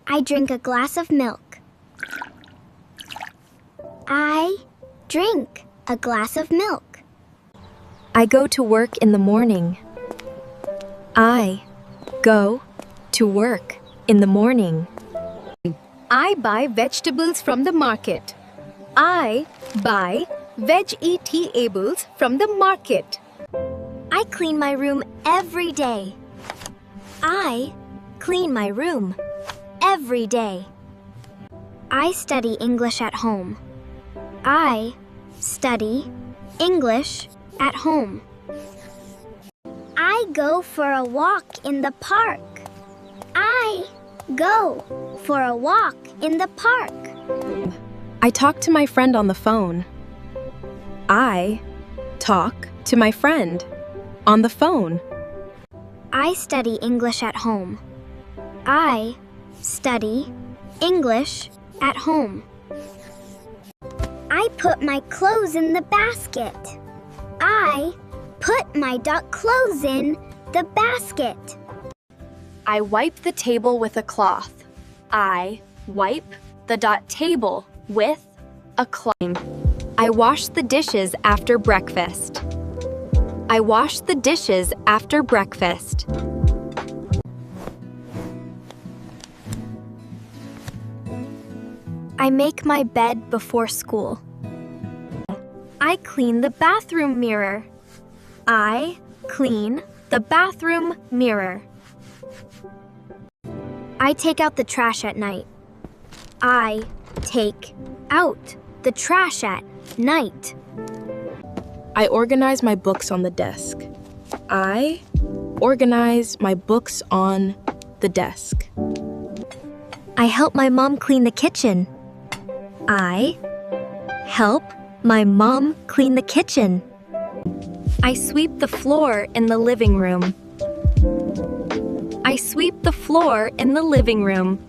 I drink a glass of milk. I drink a glass of milk. I go to work in the morning. I go to work in the morning. I buy vegetables from the market. I buy vegetables from the market. I clean my room every day. I clean my room every day. I study English at home. I study English at home. I go for a walk in the park. I go for a walk in the park. I talk to my friend on the phone. I talk to my friend on the phone. I study English at home. I study English at home. I put my clothes in the basket. I put my duck clothes in the basket. I wipe the table with a cloth. I wipe the table with a cloth. I wash the dishes after breakfast. I wash the dishes after breakfast. I make my bed before school. I clean the bathroom mirror. I clean the bathroom mirror. I take out the trash at night. I take out the trash at night. I organize my books on the desk. I organize my books on the desk. I help my mom clean the kitchen. I help my mom clean the kitchen. I sweep the floor in the living room. I sweep the floor in the living room.